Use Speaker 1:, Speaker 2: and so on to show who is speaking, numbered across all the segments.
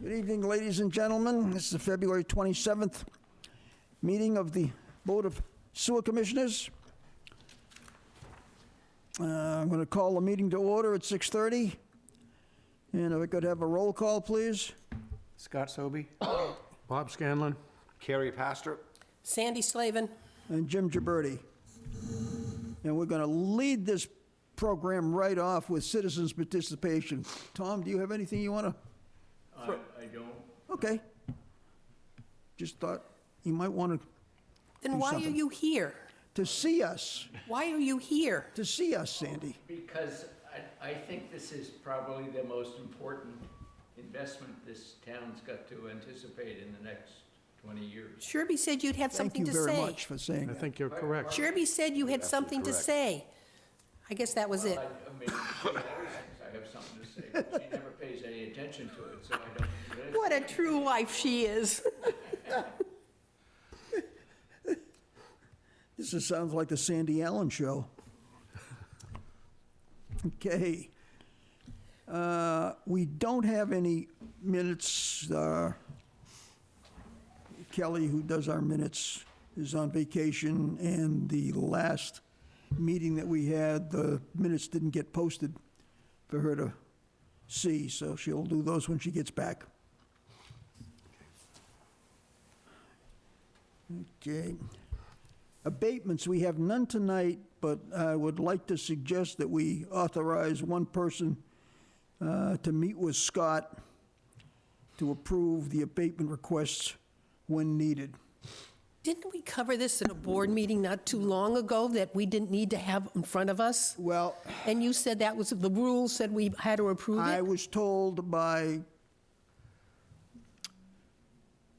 Speaker 1: Good evening, ladies and gentlemen. This is the February 27th meeting of the Board of Sewer Commissioners. I'm going to call the meeting to order at 6:30. And if I could have a roll call, please.
Speaker 2: Scott Sobey.
Speaker 3: Bob Scanlon.
Speaker 4: Carrie Pastor.
Speaker 5: Sandy Slavin.
Speaker 1: And Jim Gibberti. And we're going to lead this program right off with citizens' participation. Tom, do you have anything you want to?
Speaker 6: I don't.
Speaker 1: Okay. Just thought you might want
Speaker 5: Then why are
Speaker 1: something.
Speaker 5: you here?
Speaker 1: to see us,
Speaker 5: Why are you here?
Speaker 1: to see us, Sandy.
Speaker 6: Because I think this is probably the most important investment this town's got to anticipate in the next 20 years.
Speaker 5: Sherby said you'd have something to
Speaker 1: Thank you very
Speaker 5: say.
Speaker 1: much for saying
Speaker 3: I
Speaker 1: that.
Speaker 3: think you're correct.
Speaker 5: Sherby said you had something to say. I guess that was it.
Speaker 6: I mean, she always thinks I have something to say, but she never pays any attention to it, so I don't.
Speaker 5: What a true wife she is.
Speaker 1: This sounds like the Sandy Allen Show. Okay. We don't have any minutes. Kelly, who does our minutes, is on vacation, and the last meeting that we had, the minutes didn't get posted for her to see, so she'll do those when she gets back. Okay. Abatements, we have none tonight, but I would like to suggest that we authorize one person to meet with Scott to approve the abatement requests when needed.
Speaker 5: Didn't we cover this in a board meeting not too long ago that we didn't need to have in front of us?
Speaker 1: Well,
Speaker 5: And you said that was, the rules said we had to approve
Speaker 1: I
Speaker 5: it?
Speaker 1: was told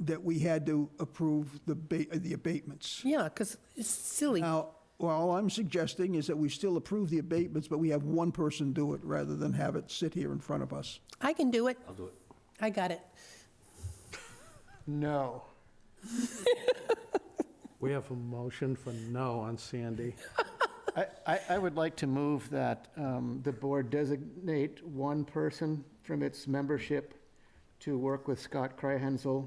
Speaker 1: that we had to approve the abatements.
Speaker 5: Yeah, because it's silly.
Speaker 1: Now, all I'm suggesting is that we still approve the abatements, but we have one person do it rather than have it sit here in front of us.
Speaker 5: I can do it.
Speaker 4: I'll do it.
Speaker 5: I got it.
Speaker 2: No.
Speaker 3: We have a motion for no on Sandy.
Speaker 2: I would like to move that the board designate one person from its membership to work with Scott Kryhensel,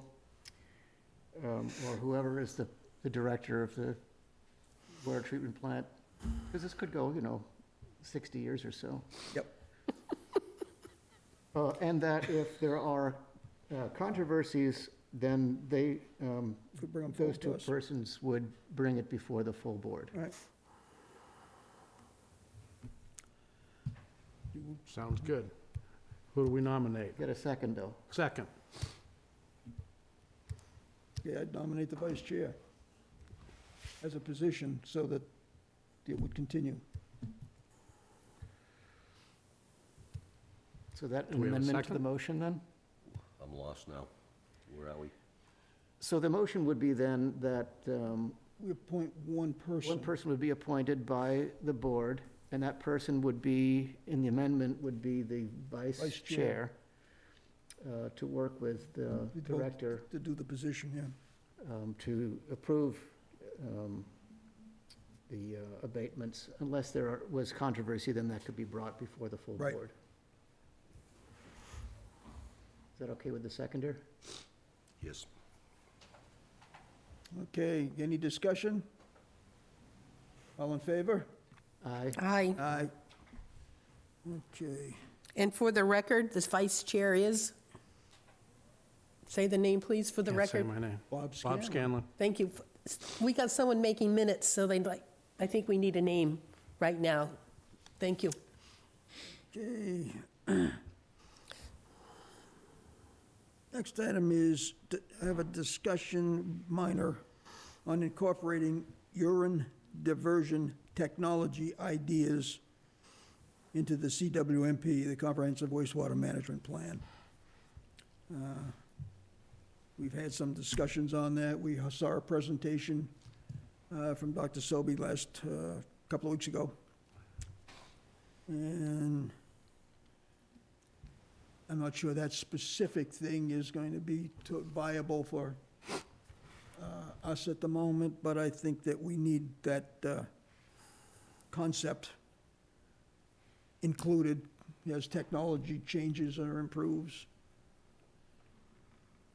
Speaker 2: or whoever is the director of the water treatment plant, because this could go, 60 years or so.
Speaker 1: Yep.
Speaker 2: And that if there are controversies, then they,
Speaker 1: Could bring them
Speaker 2: those
Speaker 1: forward
Speaker 2: two
Speaker 1: to us.
Speaker 2: persons would bring it before the full board.
Speaker 1: All right.
Speaker 3: Sounds good. Who do we nominate?
Speaker 2: Get a second, though.
Speaker 3: Second.
Speaker 1: Yeah, I'd nominate the vice chair as a position so that it would continue.
Speaker 2: So that
Speaker 3: Do we have a
Speaker 2: amendment to the
Speaker 3: second?
Speaker 2: motion, then?
Speaker 4: I'm lost now. Where are we?
Speaker 2: So the motion would be then that
Speaker 1: We appoint one person.
Speaker 2: one person would be appointed by the board, and that person would be, in the amendment, would be the vice
Speaker 1: Vice chair.
Speaker 2: chair to work with the
Speaker 1: We'd vote
Speaker 2: director
Speaker 1: to do the position, yeah.
Speaker 2: to approve the abatements. Unless there was controversy, then that could be brought before the full
Speaker 1: Right.
Speaker 2: board. Is that okay with the seconder?
Speaker 4: Yes.
Speaker 1: Okay, any discussion? All in favor?
Speaker 2: Aye.
Speaker 5: Aye.
Speaker 1: Aye. Okay.
Speaker 5: And for the record, this vice chair is? Say the name, please, for the
Speaker 3: Can't say
Speaker 5: record.
Speaker 3: my name.
Speaker 1: Bob Scanlon.
Speaker 3: Bob Scanlon.
Speaker 5: Thank you. We got someone making minutes, so they'd like, I think we need a name right now. Thank you.
Speaker 1: Okay. Next item is to have a discussion, minor, on incorporating urine diversion technology ideas into the CWMP, the Comprehensive Wastewater Management Plan. We've had some discussions on that. We saw a presentation from Dr. Sobey last couple of weeks ago. And I'm not sure that specific thing is going to be viable for us at the moment, but I think that we need that concept included as technology changes or improves.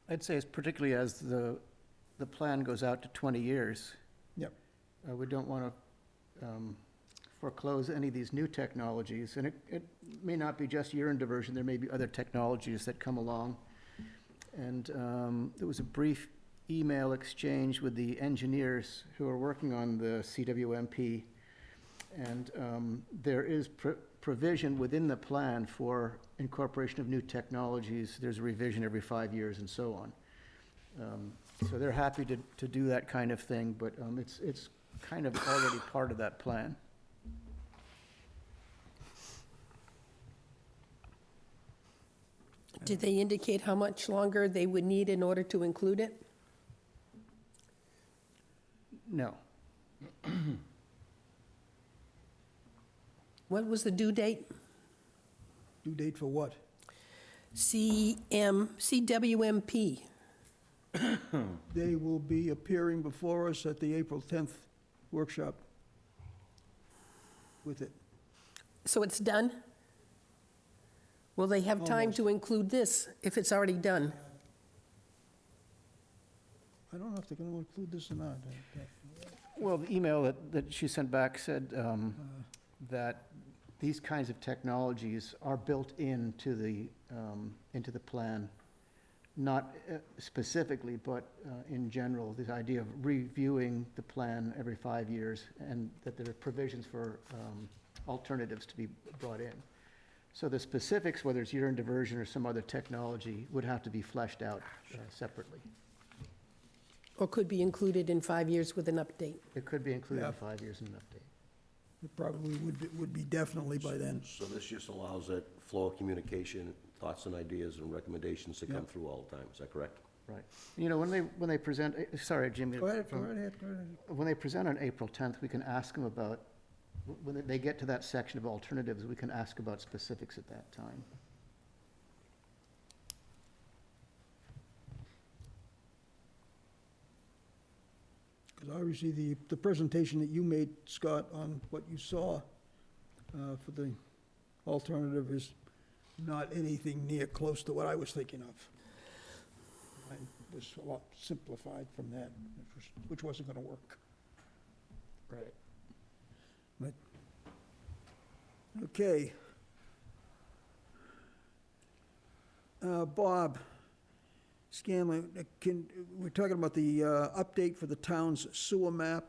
Speaker 2: I'd say it's particularly as the plan goes out to 20 years.
Speaker 1: Yep.
Speaker 2: We don't want to foreclose any of these new technologies, and it may not be just urine diversion, there may be other technologies that come along. And there was a brief email exchange with the engineers who are working on the CWMP, and there is provision within the plan for incorporation of new technologies. There's a revision every 5 years and so on. So they're happy to do that kind of thing, but it's kind of already part of that plan.
Speaker 5: Did they indicate how much longer they would need in order to include it?
Speaker 2: No.
Speaker 5: What was the due date?
Speaker 1: Due date for what?
Speaker 5: CWMP.
Speaker 1: They will be appearing before us at the April 10th workshop with it.
Speaker 5: So it's done? Will they have time to include this if it's already done?
Speaker 1: I don't know if they're going to include this or not.
Speaker 2: Well, the email that she sent back said that these kinds of technologies are built into the plan, not specifically, but in general, this idea of reviewing the plan every 5 years, and that there are provisions for alternatives to be brought in. So the specifics, whether it's urine diversion or some other technology, would have to be fleshed out separately.
Speaker 5: Or could be included in 5 years with an update?
Speaker 2: It could be included in
Speaker 1: Yeah.
Speaker 2: 5 years in an update.
Speaker 1: It probably would be definitely by then.
Speaker 4: So this just allows that flow of communication, thoughts and ideas and recommendations to come
Speaker 1: Yep.
Speaker 4: through all the time, is that correct?
Speaker 2: Right. You know, when they present, sorry, Jimmy.
Speaker 1: Go ahead, go
Speaker 2: from-
Speaker 1: right ahead, go right ahead.
Speaker 2: When they present on April 10th, we can ask them about, when they get to that section of alternatives, we can ask about specifics at that time.
Speaker 1: Because obviously, the presentation that you made, Scott, on what you saw for the alternative is not anything near close to what I was thinking of. I was a lot simplified from that, which wasn't going to work.
Speaker 2: Right.
Speaker 1: But, okay. Bob Scanlon, we're talking about the update for the town's sewer map.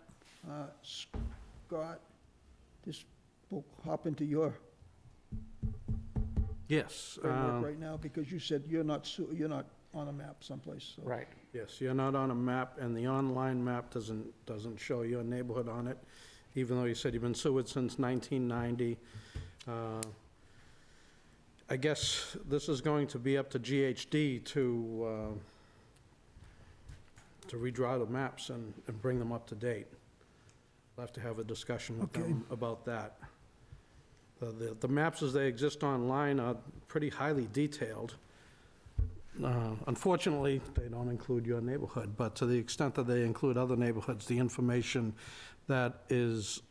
Speaker 1: Scott, this will hop into your
Speaker 3: Yes.
Speaker 1: framework right now, because you said you're not on a map someplace, so.
Speaker 2: Right.
Speaker 3: Yes, you're not on a map, and the online map doesn't show your neighborhood on it, even though you said you've been sewered since 1990. I guess this is going to be up to GHD to redraw the maps and bring them up to date. We'll have to have a discussion with them about that. The maps as they exist online are pretty highly detailed. Unfortunately, they don't include your neighborhood, but to the extent that they include other neighborhoods, the information that is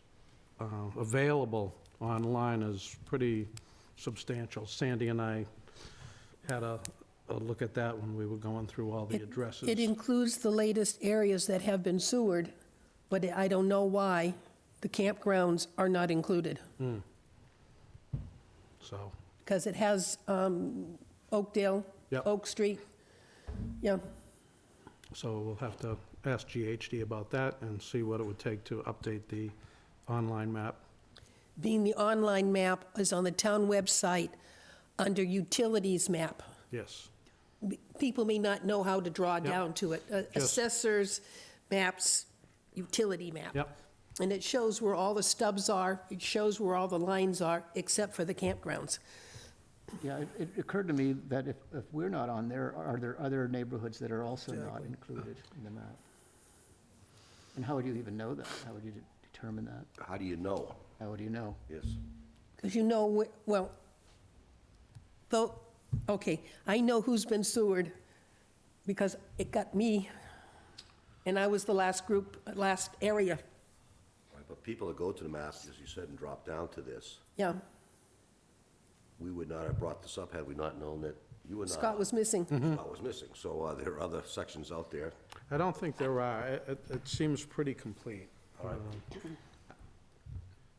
Speaker 3: available online is pretty substantial. Sandy and I had a look at that when we were going through all the addresses.
Speaker 5: It includes the latest areas that have been sewered, but I don't know why the campgrounds are not included.
Speaker 3: So,
Speaker 5: Because it has Oakdale,
Speaker 3: Yep.
Speaker 5: Oak Street. Yeah,
Speaker 3: so we'll have to ask GHD about that and see what it would take to update the online map.
Speaker 5: being the online map is on the town website under utilities map.
Speaker 3: Yes.
Speaker 5: People may not know how to draw down to it. Assessors, maps, utility map.
Speaker 3: Yep.
Speaker 5: And it shows where all the stubs are, it shows where all the lines are, except for the campgrounds.
Speaker 2: Yeah, it occurred to me that if we're not on there, are there other neighborhoods that are also not
Speaker 1: Exactly.
Speaker 2: included in the map? And how would you even know that? How would you determine that?
Speaker 4: How do you know?
Speaker 2: How would you know?
Speaker 4: Yes.
Speaker 5: Because you know, well, though, okay, I know who's been sewered because it got me, and I was the last area,
Speaker 4: Right, but people that go to the map, as you said, and drop down to this,
Speaker 5: yeah.
Speaker 4: we would not have brought this up had we not known that You and
Speaker 5: Scott was missing.
Speaker 4: Scott was missing, so there are other sections out there.
Speaker 3: I don't think there are. It seems pretty complete.
Speaker 4: All right.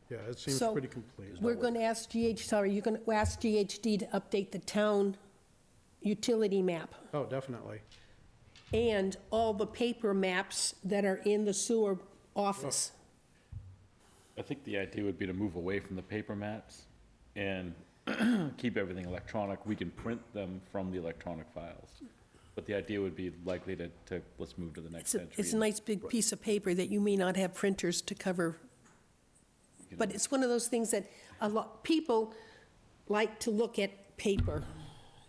Speaker 3: Yeah, it seems
Speaker 5: So-
Speaker 3: pretty complete.
Speaker 5: We're going to ask you're going to ask GHD to update the town utility map
Speaker 3: Oh, definitely.
Speaker 5: and all the paper maps that are in the sewer office.
Speaker 7: I think the idea would be to move away from the paper maps and keep everything electronic. We can print them from the electronic files. But the idea would be likely to let's move to the next century.
Speaker 5: It's a nice big piece of paper that you may not have printers to cover. But it's one of those things that people like to look at paper,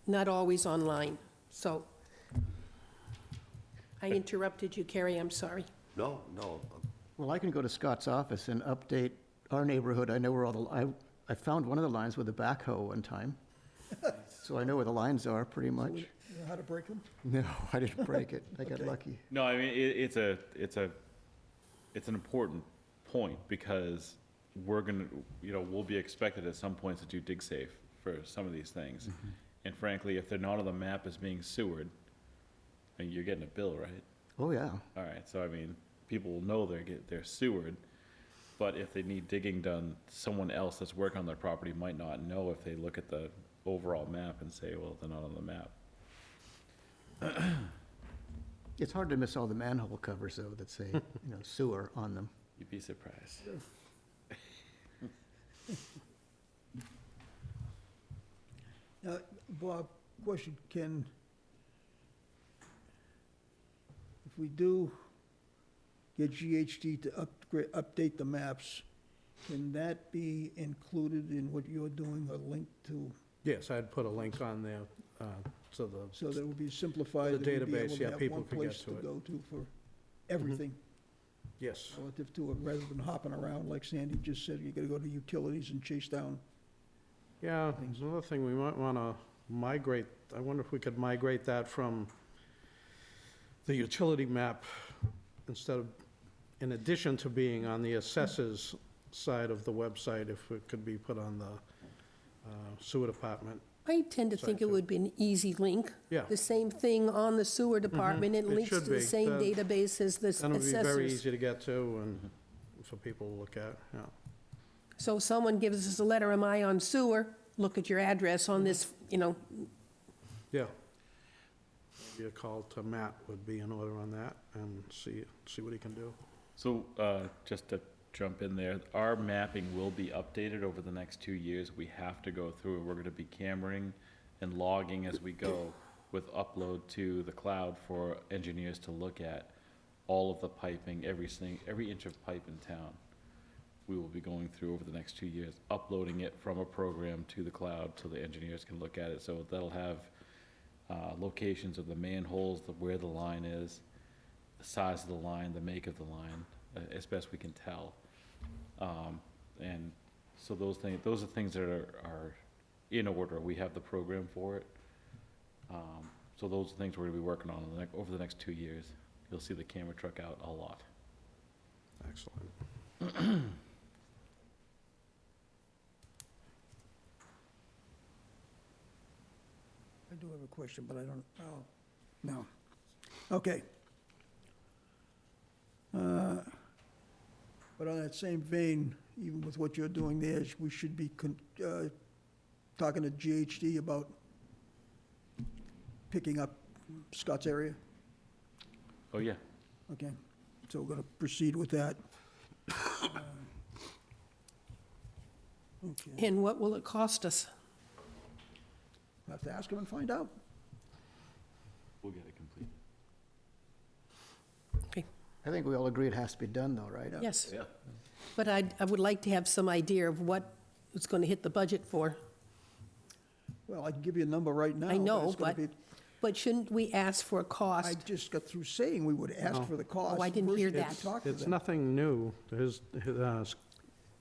Speaker 5: not always online. So I interrupted you, Carrie, I'm sorry.
Speaker 4: No.
Speaker 2: Well, I can go to Scott's office and update our neighborhood. I know where I found one of the lines with a backhoe one time. So I know where the lines are, pretty much.
Speaker 1: You know how to break them?
Speaker 2: No, I didn't break it. I got
Speaker 1: Okay.
Speaker 2: lucky.
Speaker 7: No, I mean, it's an important point because we're gonna, we'll be expected at some points to do dig safe for some of these things. And frankly, if they're not on the map as being sewered, I mean, you're getting a bill, right?
Speaker 2: Oh, yeah.
Speaker 7: All right, so I mean, people will know they're sewered, but if they need digging done, someone else that's working on their property might not know if they look at the overall map and say, well, they're not on the map.
Speaker 2: It's hard to miss all the manhole covers, though, that say, sewer on them.
Speaker 7: You'd be surprised.
Speaker 1: Now, Bob, question, if we do get GHD to update the maps, can that be included in what you're doing, a link to,
Speaker 3: Yes, I'd put a link on there to the,
Speaker 1: so that it would be simplified?
Speaker 3: The
Speaker 1: and we'd be
Speaker 3: database,
Speaker 1: able to
Speaker 3: yeah,
Speaker 1: have
Speaker 3: people
Speaker 1: one
Speaker 3: could get
Speaker 1: place
Speaker 3: to it.
Speaker 1: go to for everything
Speaker 3: yes.
Speaker 1: relative to it, rather than hopping around, like Sandy just said, you gotta go to utilities and chase down.
Speaker 3: Yeah, another thing, we might want to migrate, I wonder if we could migrate that from the utility map instead of, in addition to being on the assessors side of the website, if it could be put on the sewer department.
Speaker 5: I tend to think it
Speaker 3: Sorry,
Speaker 5: would be an easy link.
Speaker 3: Yeah.
Speaker 5: The same thing on the sewer department. It
Speaker 3: It
Speaker 5: links to
Speaker 3: should
Speaker 5: the
Speaker 3: be.
Speaker 5: same
Speaker 3: That-
Speaker 5: database as the
Speaker 3: And it'll be very
Speaker 5: assessors.
Speaker 3: easy to get to and for people to look at, yeah.
Speaker 5: So someone gives us a letter, am I on sewer? Look at your address on this,
Speaker 3: Yeah. Maybe a call to Matt would be in order on that and see what he can do.
Speaker 7: So, just to jump in there, our mapping will be updated over the next 2 years. We have to go through, we're gonna be cameraing and logging as we go with upload to the cloud for engineers to look at all of the piping, every inch of pipe in town. We will be going through over the next 2 years, uploading it from a program to the cloud so the engineers can look at it. So that'll have locations of the manholes, where the line is, the size of the line, the make of the line, as best we can tell. And so those are things that are in order. We have the program for it. So those are things we're gonna be working on over the next 2 years. You'll see the camera truck out a lot.
Speaker 3: Excellent.
Speaker 1: I do have a question, but I don't, no. Okay. But on that same vein, even with what you're doing there, we should be talking to GHD about picking up Scott's area?
Speaker 7: Oh, yeah.
Speaker 1: Okay, so we're gonna proceed with that. Okay,
Speaker 5: and what will it cost us?
Speaker 1: I'll have to ask him and find out.
Speaker 7: We'll get it complete.
Speaker 5: Okay,
Speaker 2: I think we all agree it has to be done, though, right?
Speaker 5: yes.
Speaker 4: Yeah.
Speaker 5: But I would like to have some idea of what it's going to hit the budget for.
Speaker 1: Well, I can give you a number right now.
Speaker 5: I know,
Speaker 1: it's gonna
Speaker 5: but,
Speaker 1: be-
Speaker 5: but shouldn't we ask for a
Speaker 1: I
Speaker 5: cost?
Speaker 1: just got through saying we would ask
Speaker 3: No.
Speaker 1: for the cost.
Speaker 5: Oh, I didn't
Speaker 1: First
Speaker 5: hear
Speaker 1: we have to
Speaker 5: that.
Speaker 1: talk to
Speaker 3: It's
Speaker 1: them.
Speaker 3: nothing new.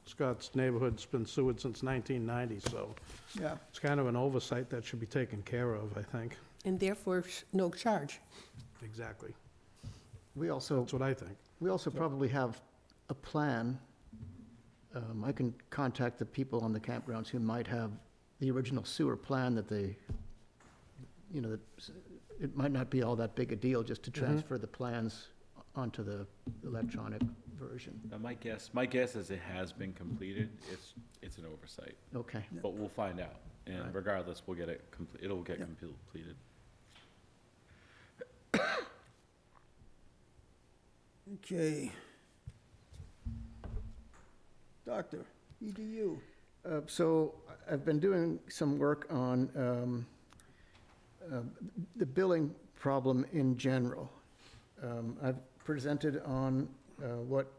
Speaker 3: Scott's neighborhood's been sewered since 1990, so
Speaker 1: Yeah,
Speaker 3: it's kind of an oversight that should be taken care of, I think.
Speaker 5: And therefore, no charge.
Speaker 3: Exactly.
Speaker 2: We also,
Speaker 3: That's what I think.
Speaker 2: we also probably have a plan. I can contact the people on the campgrounds who might have the original sewer plan that they you know, it might not be all that big a deal just to transfer the plans onto the electronic version.
Speaker 7: Now, my guess is it has been completed. It's an oversight,
Speaker 2: Okay.
Speaker 7: but we'll find out. And
Speaker 2: Right.
Speaker 7: regardless, we'll get it it'll get completed.
Speaker 1: Okay. Doctor, EDU.
Speaker 2: So I've been doing some work on the billing problem in general. I've presented on what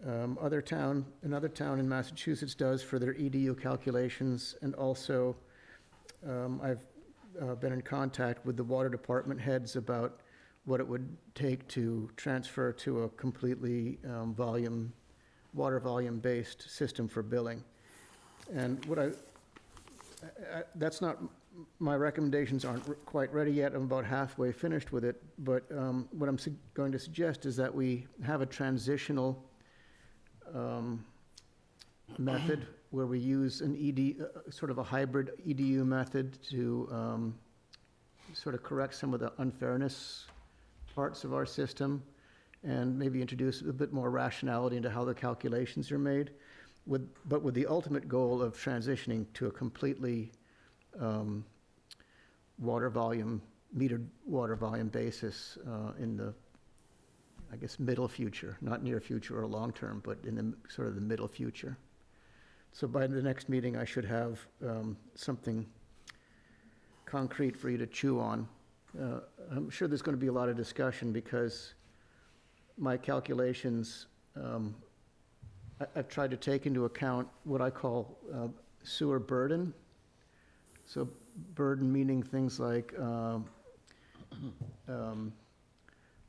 Speaker 2: another town in Massachusetts does for their EDU calculations, and also I've been in contact with the water department heads about what it would take to transfer to a completely water volume-based system for billing. And what that's not, my recommendations aren't quite ready yet. I'm about halfway finished with it. But what I'm going to suggest is that we have a transitional method where we use an sort of a hybrid EDU method to sort of correct some of the unfairness parts of our system, and maybe introduce a bit more rationality into how the calculations are made, but with the ultimate goal of transitioning to a completely metered water volume basis in the, I guess, middle future, not near future or long term, but in the sort of the middle future. So by the next meeting, I should have something concrete for you to chew on. I'm sure there's going to be a lot of discussion because my calculations, I've tried to take into account what I call sewer burden. So burden meaning things like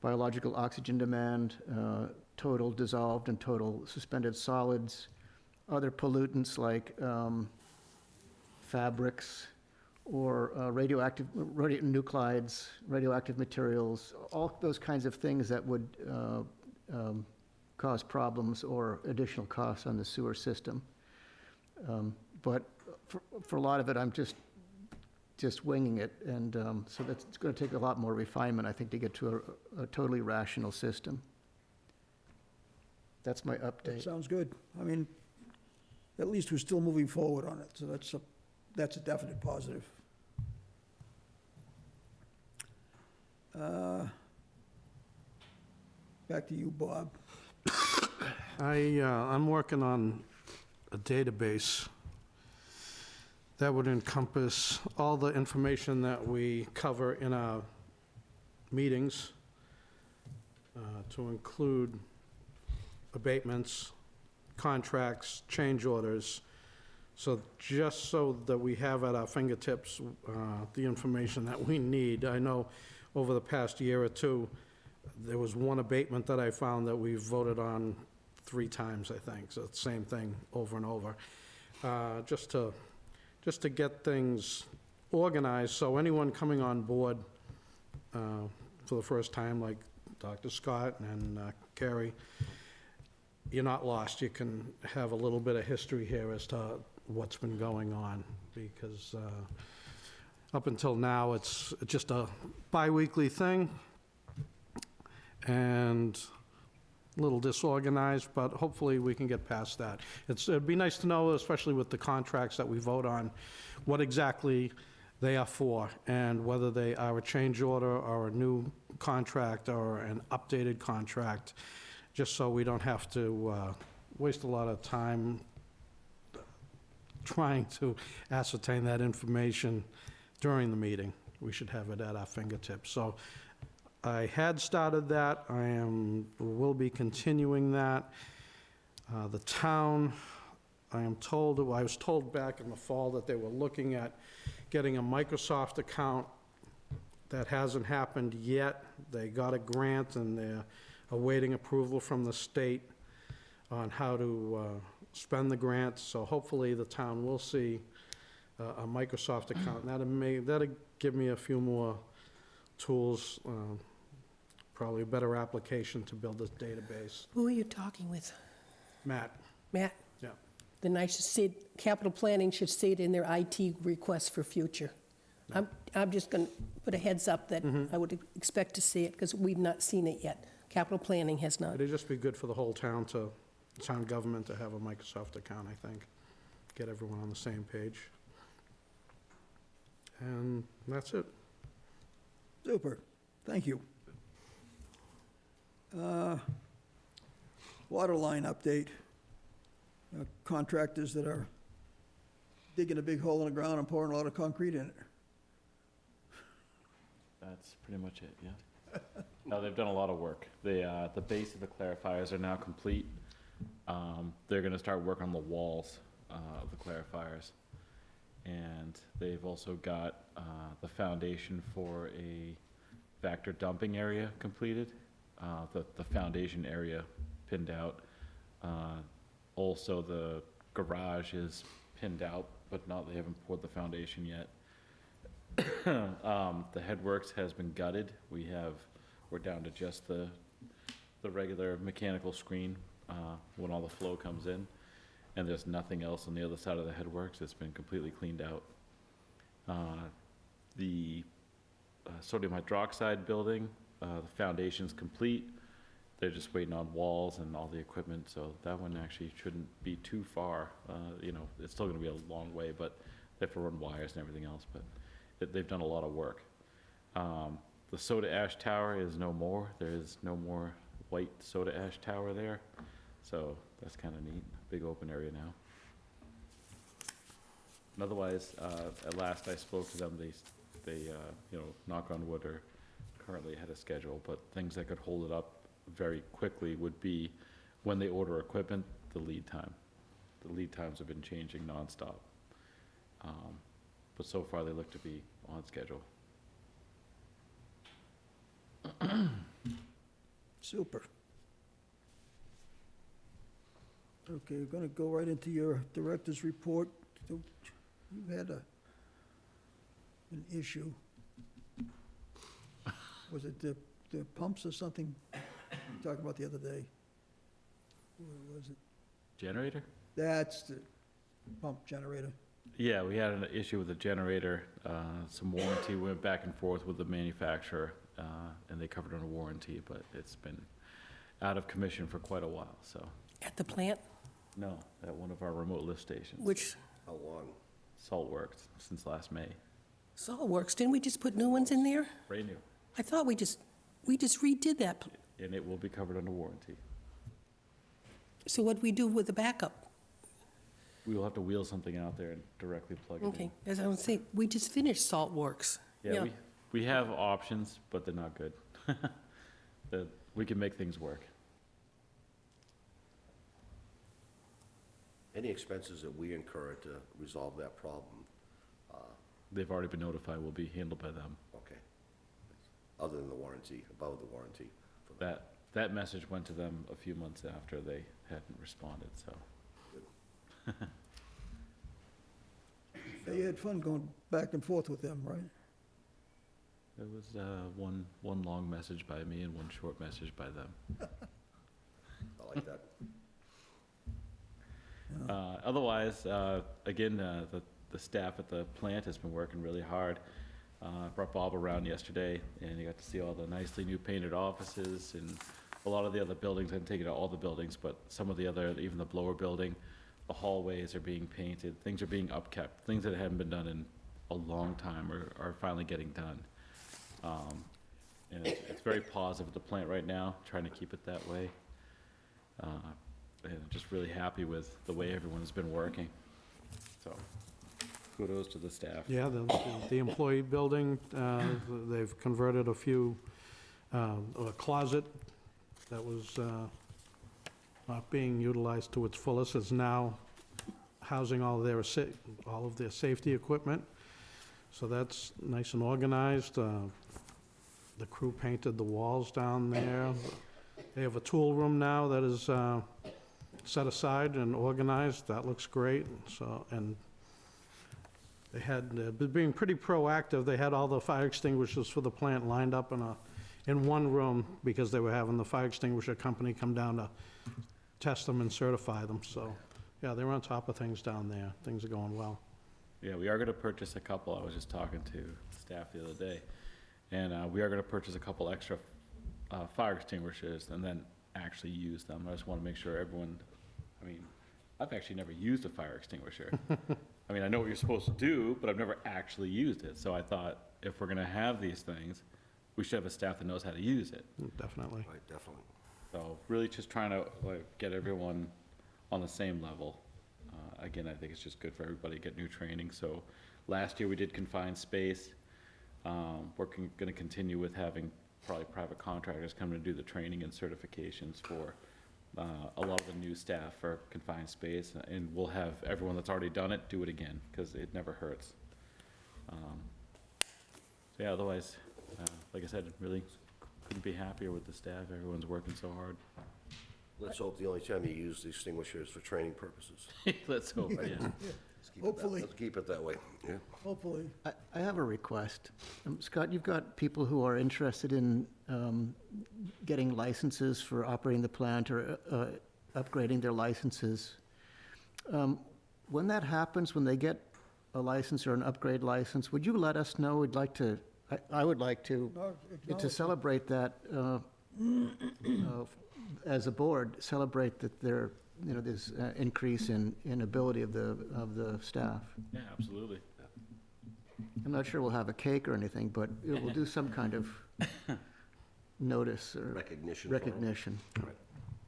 Speaker 2: biological oxygen demand, total dissolved and total suspended solids, other pollutants like fabrics, or radioactive nuclides, radioactive materials, all those kinds of things that would cause problems or additional costs on the sewer system. But for a lot of it, I'm just winging it, and so it's going to take a lot more refinement, I think, to get to a totally rational system. That's my
Speaker 1: That
Speaker 2: update.
Speaker 1: sounds good. I mean, at least we're still moving forward on it, so that's a definite positive. Back to you, Bob.
Speaker 3: I'm working on a database that would encompass all the information that we cover in our meetings, to include abatements, contracts, change orders, just so that we have at our fingertips the information that we need. I know over the past year or two, there was one abatement that I found that we voted on 3 times, I think, so it's the same thing over and over. Just to get things organized, so anyone coming on board for the first time, like Dr. Scott and Carrie, you're not lost. You can have a little bit of history here as to what's been going on, because up until now, it's just a bi-weekly thing and a little disorganized, but hopefully we can get past that. It'd be nice to know, especially with the contracts that we vote on, what exactly they are for, and whether they are a change order or a new contract or an updated contract, just so we don't have to waste a lot of time trying to ascertain that information during the meeting. We should have it at our fingertips. So I had started that. Will be continuing that. The town, I was told back in the fall that they were looking at getting a Microsoft account. That hasn't happened yet. They got a grant and they're awaiting approval from the state on how to spend the grant. So hopefully the town will see a Microsoft account. And that'll give me a few more tools, probably a better application to build this database.
Speaker 5: Who are you talking with?
Speaker 3: Matt?
Speaker 5: Matt?
Speaker 3: Yeah.
Speaker 5: Then I should say, capital planning should say it in their IT request for future. I'm just going to put a heads up that I would expect to see it, because we've not seen it yet. Capital planning has not.
Speaker 3: It'd just be good for the whole town government to have a Microsoft account, I think. Get everyone on the same page. And that's it.
Speaker 1: Super, thank you. Water line update. Contractors that are digging a big hole in the ground and pouring a lot of concrete in it.
Speaker 7: That's pretty much it, yeah. No, they've done a lot of work. The base of the clarifiers are now complete. They're gonna start work on the walls of the clarifiers. And they've also got the foundation for a vector dumping area completed. The foundation area pinned out. Also, the garage is pinned out, but they haven't poured the foundation yet. The headworks has been gutted. We're down to just the regular mechanical screen when all the flow comes in. And there's nothing else on the other side of the headworks. It's been completely cleaned out. The sodium hydroxide building, the foundation's complete. They're just waiting on walls and all the equipment, so that one actually shouldn't be too far. It's still gonna be a long way, but they have to run wires and everything else, but they've done a lot of work. The soda ash tower is no more. There is no more white soda ash tower there, so that's kinda neat. Big open area now. And otherwise, at last I spoke to them, they knock on wood, are currently ahead of schedule, but things that could hold it up very quickly would be when they order equipment, the lead time. The lead times have been changing nonstop. But so far they look to be on schedule.
Speaker 1: Super. Okay, we're gonna go right into your director's report. So, you had an issue. Was it the pumps or something you talked about the other day? What was it?
Speaker 7: Generator?
Speaker 1: That's the pump generator.
Speaker 7: Yeah, we had an issue with the generator. Some warranty went back and forth with the manufacturer, and they covered under warranty, but it's been out of commission for quite a while, so.
Speaker 5: At the plant,
Speaker 7: No, at one of our remote lift stations.
Speaker 5: which,
Speaker 4: How long?
Speaker 7: Saltworks, since last May.
Speaker 5: Saltworks, didn't we just put new ones in there?
Speaker 7: Brand new.
Speaker 5: I thought we just redid that.
Speaker 7: And it will be covered under warranty.
Speaker 5: So what do we do with the backup?
Speaker 7: We will have to wheel something out there and directly plug it in.
Speaker 5: Okay, as I was saying, we just finished Saltworks.
Speaker 7: Yeah, we have options, but they're not good. We can make things work.
Speaker 4: Any expenses that we incur to resolve that problem?
Speaker 7: They've already been notified, will be handled by them.
Speaker 4: Okay. Other than the warranty, above the warranty. for the-
Speaker 7: That message went to them a few months after they hadn't responded, so.
Speaker 1: Yeah, you had fun going back and forth with them, right?
Speaker 7: There was one long message by me and one short message by them.
Speaker 4: I like that.
Speaker 7: Otherwise, again, the staff at the plant has been working really hard. Brought Bob around yesterday, and he got to see all the nicely new painted offices and a lot of the other buildings. I didn't take it to all the buildings, but some of the other, even the blower building, the hallways are being painted, things are being upkept, things that hadn't been done in a long time are finally getting done. And it's very positive at the plant right now, trying to keep it that way. And just really happy with the way everyone's been working. So kudos to the staff.
Speaker 3: Yeah, the employee building, they've converted a closet that was not being utilized to its fullest, is now housing all of their safety equipment. So that's nice and organized. The crew painted the walls down there. They have a tool room now that is set aside and organized. That looks great. So, and they had, being pretty proactive, they had all the fire extinguishers for the plant lined up in one room because they were having the fire extinguisher company come down to test them and certify them. So, yeah, they were on top of things down there. Things are going well.
Speaker 7: Yeah, we are gonna purchase a couple. I was just talking to staff the other day. And we are gonna purchase a couple extra fire extinguishers and then actually use them. I just wanna make sure everyone, I mean, I've actually never used a fire extinguisher. I mean, I know what you're supposed to do, but I've never actually used it. So I thought, if we're gonna have these things, we should have a staff that knows how to use it.
Speaker 3: Definitely.
Speaker 4: Right, definitely.
Speaker 7: So really just trying to like get everyone on the same level. Again, I think it's just good for everybody to get new training. So last year we did confined space. We're gonna continue with having probably private contractors come and do the training and certifications for a lot of the new staff for confined space. And we'll have everyone that's already done it, do it again, because it never hurts. So yeah, otherwise, like I said, really couldn't be happier with the staff. Everyone's working so hard.
Speaker 4: Let's hope the only time you use the extinguisher is for training purposes.
Speaker 7: Let's hope, yeah.
Speaker 4: Let's keep it that-
Speaker 1: Hopefully.
Speaker 4: Let's keep it that way, yeah.
Speaker 1: Hopefully.
Speaker 2: I have a request. Scott, you've got people who are interested in getting licenses for operating the plant or upgrading their licenses. When that happens, when they get a license or an upgrade license, would you let us know? We'd like to, I would like to celebrate that as a board, celebrate that there, you know, there's increase in ability of the staff.
Speaker 7: Yeah, absolutely.
Speaker 2: I'm not sure we'll have a cake or anything, but we'll do some kind of notice or
Speaker 4: Recognition for 'em.
Speaker 2: recognition.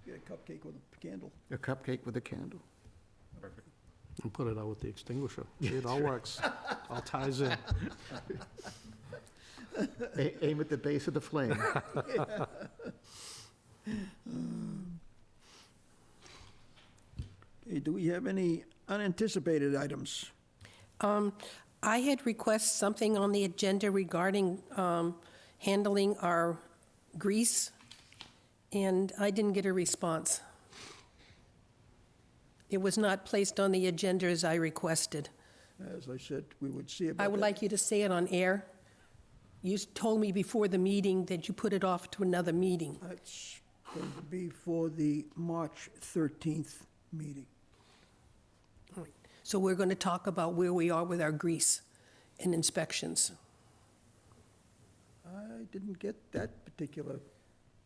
Speaker 1: Get a cupcake with a candle.
Speaker 2: A cupcake with a candle.
Speaker 7: Perfect.
Speaker 3: And put it out with the extinguisher. See, it all works. All ties in.
Speaker 2: Aim at the base of the flame.
Speaker 1: Okay, do we have any unanticipated items?
Speaker 5: I had requested something on the agenda regarding handling our grease, and I didn't get a response. It was not placed on the agenda as I requested.
Speaker 1: As I said, we would see about that.
Speaker 5: I would like you to say it on air. You told me before the meeting that you put it off to another meeting.
Speaker 1: That's going to be for the March 13th meeting.
Speaker 5: So we're going to talk about where we are with our grease and inspections.
Speaker 1: I didn't get that particular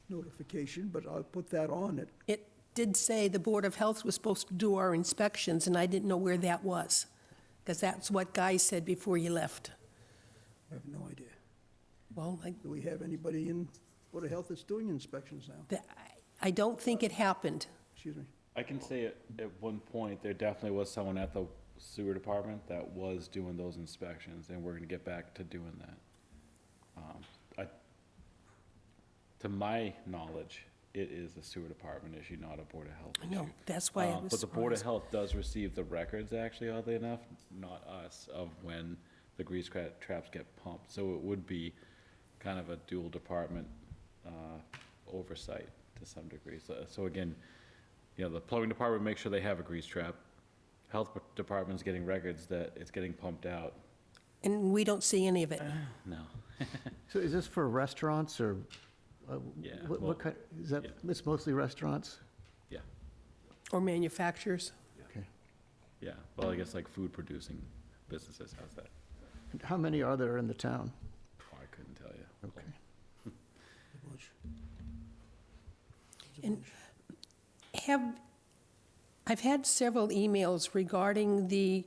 Speaker 1: notification, but I'll put that on it.
Speaker 5: It did say the Board of Health was supposed to do our inspections, and I didn't know where that was, because that's what Guy said before you left.
Speaker 1: I have no idea.
Speaker 5: Well,
Speaker 1: Do we have anybody in Board of Health that's doing inspections now?
Speaker 5: I don't think it happened.
Speaker 1: Excuse me.
Speaker 7: I can say at one point, there definitely was someone at the sewer department that was doing those inspections, and we're gonna get back to doing that. To my knowledge, it is a sewer department issue, not a Board of Health
Speaker 5: I
Speaker 7: issue.
Speaker 5: know, that's why I was
Speaker 7: But the Board of
Speaker 5: surprised.
Speaker 7: Health does receive the records, actually, oddly enough, not us, of when the grease traps get pumped. So it would be kind of a dual department oversight to some degree. So again, you know, the plumbing department makes sure they have a grease trap. Health department's getting records that it's getting pumped out.
Speaker 5: And we don't see any of it.
Speaker 7: No.
Speaker 2: So is this for restaurants or?
Speaker 7: Yeah,
Speaker 2: What
Speaker 7: well,
Speaker 2: kind, is that,
Speaker 7: yeah.
Speaker 2: it's mostly restaurants?
Speaker 7: Yeah,
Speaker 5: Or manufacturers.
Speaker 2: Okay.
Speaker 7: yeah. Well, I guess like food producing businesses, how's that?
Speaker 2: And how many are there in the town?
Speaker 7: Oh, I couldn't tell you.
Speaker 2: Okay.
Speaker 5: And I've had several emails regarding the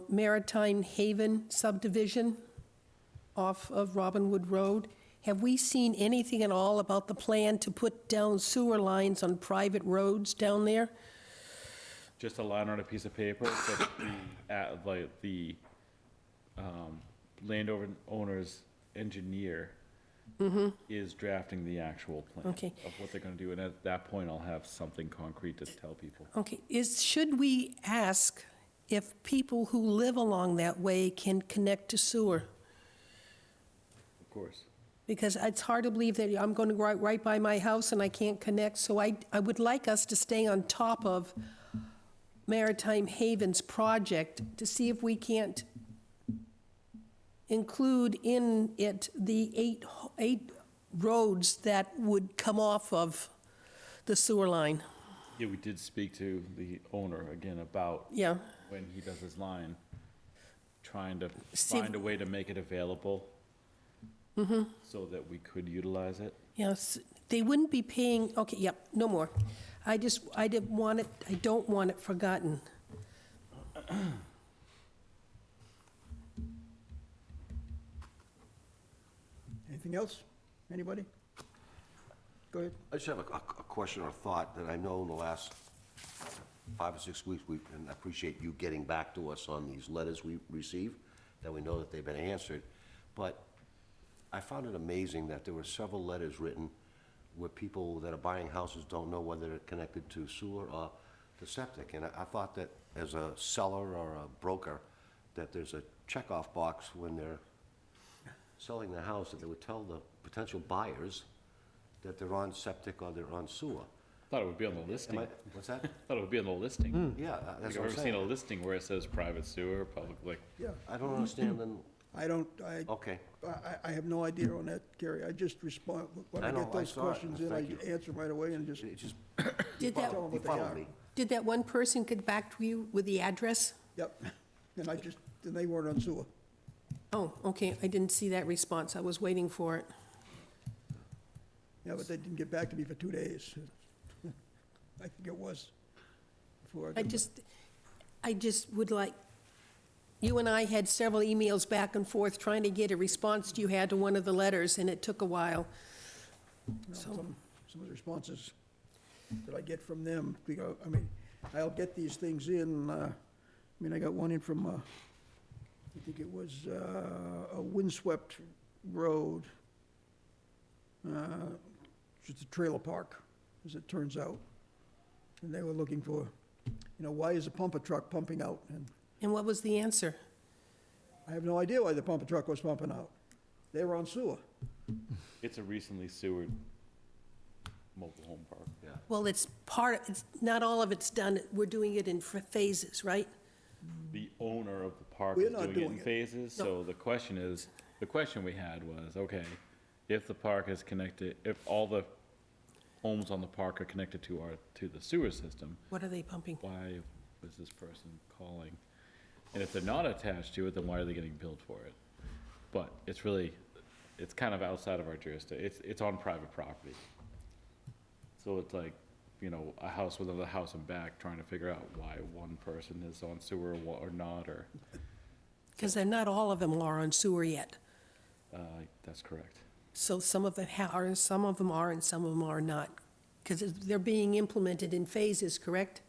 Speaker 5: Maritime Haven subdivision off of Robinwood Road. Have we seen anything at all about the plan to put down sewer lines on private roads down there?
Speaker 7: Just a line on a piece of paper, but the landowner's engineer is drafting the actual plan
Speaker 5: Okay.
Speaker 7: of what they're gonna do, and at that point, I'll have something concrete to tell people.
Speaker 5: Okay, should we ask if people who live along that way can connect to sewer?
Speaker 7: Of course.
Speaker 5: Because it's hard to believe that I'm going to go right by my house and I can't connect, so I would like us to stay on top of Maritime Haven's project to see if we can't include in it the eight roads that would come off of the sewer line.
Speaker 7: Yeah, we did speak to the owner again about
Speaker 5: Yeah,
Speaker 7: when he does his line, trying to
Speaker 5: See-
Speaker 7: find a way to make it available so that we could utilize it.
Speaker 5: Yes, they wouldn't be paying, okay, yep, no more. I didn't want it, I don't want it forgotten.
Speaker 1: Anything else? Anybody? Go ahead.
Speaker 4: I just have a question or thought that I know in the last 5 or 6 weeks, and I appreciate you getting back to us on these letters we received, that we know that they've been answered. But I found it amazing that there were several letters written where people that are buying houses don't know whether they're connected to sewer or to septic. And I thought that as a seller or a broker, that there's a checkoff box when they're selling the house, that they would tell the potential buyers that they're on septic or they're on sewer.
Speaker 7: Thought it would be on the listing.
Speaker 4: What's that?
Speaker 7: Thought it would be on the listing.
Speaker 4: Yeah,
Speaker 7: Like,
Speaker 4: that's
Speaker 7: I've
Speaker 4: what I'm
Speaker 7: ever seen a
Speaker 4: saying.
Speaker 7: listing where it says private sewer, public, like,
Speaker 1: Yeah,
Speaker 4: I don't understand then, okay.
Speaker 1: I have no idea on that, Gary. I just respond, when I
Speaker 4: I know,
Speaker 1: get
Speaker 4: I
Speaker 1: those
Speaker 4: saw it.
Speaker 1: questions in, I
Speaker 4: Thank you.
Speaker 1: answer right away and just
Speaker 4: It just,
Speaker 5: Did that,
Speaker 1: tell them
Speaker 4: you
Speaker 1: what they
Speaker 4: follow
Speaker 1: are.
Speaker 4: me.
Speaker 5: did that one person get back to you with the address?
Speaker 1: Yep. And and they weren't on sewer.
Speaker 5: Oh, okay, I didn't see that response, I was waiting for it.
Speaker 1: Yeah, but they didn't get back to me for 2 days. I think it was. Before
Speaker 5: I just would like, you and I had several emails back and forth trying to get a response you had to one of the letters, and it took a while.
Speaker 1: Some of the responses that I get from them, because, I mean, I'll get these things in, I got one in from, I think it was a windswept road, just a trailer park, as it turns out. And they were looking for, why is a pumper truck pumping out? And
Speaker 5: And what was the answer?
Speaker 1: I have no idea why the pumper truck was pumping out. They were on sewer.
Speaker 7: it's a recently sewered mobile home park.
Speaker 4: Yeah.
Speaker 5: Well, it's not all of it's done, we're doing it in phases, right?
Speaker 7: The owner of the park
Speaker 1: We're
Speaker 7: is
Speaker 1: not
Speaker 7: doing it
Speaker 1: doing
Speaker 7: in
Speaker 1: it.
Speaker 7: phases, so the question we had was, okay, if the park is connected, if all the homes on the park are connected to the sewer system,
Speaker 5: What are they pumping?
Speaker 7: why was this person calling? And if they're not attached to it, then why are they getting billed for it? But it's kind of outside of our jurisdiction, it's on private property. So it's like, a house with another house in back, trying to figure out why one person is on sewer or not, or,
Speaker 5: Because they're not all of them are on sewer yet.
Speaker 7: that's correct.
Speaker 5: So some of them are, and some of them are, and some of them are not. Because they're being implemented in phases, correct?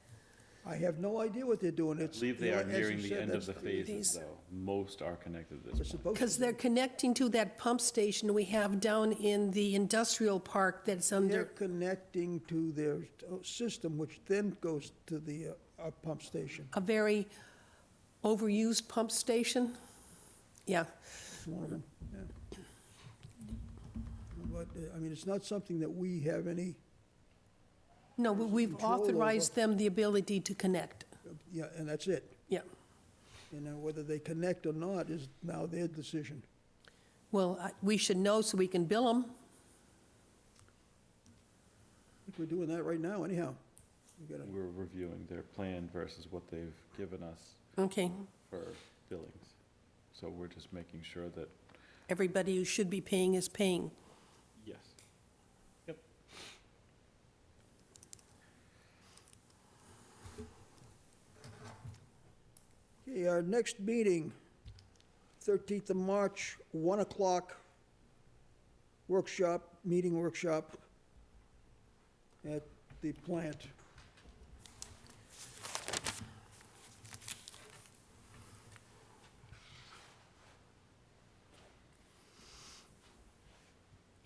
Speaker 1: I have no idea what they're doing.
Speaker 7: I
Speaker 1: It's,
Speaker 7: believe they are
Speaker 1: as you
Speaker 7: nearing the
Speaker 1: said,
Speaker 7: end of
Speaker 1: that's
Speaker 7: the phases,
Speaker 5: These-
Speaker 7: though. Most are connected at
Speaker 1: They're
Speaker 7: this point.
Speaker 1: supposed
Speaker 5: Because
Speaker 1: to
Speaker 5: they're connecting to that pump station we have down in the industrial park that's
Speaker 1: They're
Speaker 5: under,
Speaker 1: connecting to their system, which then goes to the pump station.
Speaker 5: a very overused pump station. Yeah,
Speaker 1: It's one of them, yeah. But, it's not something that we have any,
Speaker 5: no, but we've
Speaker 1: Control over-
Speaker 5: authorized them the ability to connect.
Speaker 1: yeah, and that's it.
Speaker 5: Yeah.
Speaker 1: Whether they connect or not is now their decision.
Speaker 5: Well, we should know so we can bill them.
Speaker 1: I think we're doing that right now anyhow. We gotta-
Speaker 7: We're reviewing their plan versus what they've given us
Speaker 5: Okay.
Speaker 7: for billings. So we're just making sure that,
Speaker 5: Everybody who should be paying is paying.
Speaker 7: yes. Yep.
Speaker 1: Okay, our next meeting, 13th of March, 1 o'clock, meeting workshop at the plant.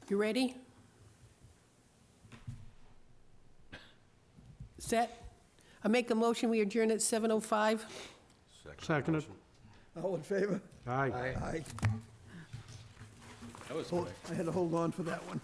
Speaker 5: You ready? Set? I make a motion, we adjourn at 7:05.
Speaker 3: Seconded.
Speaker 1: All in favor?
Speaker 3: Aye.
Speaker 1: Aye.
Speaker 7: That was
Speaker 1: Oh,
Speaker 7: quick.
Speaker 1: I had to hold on for that one.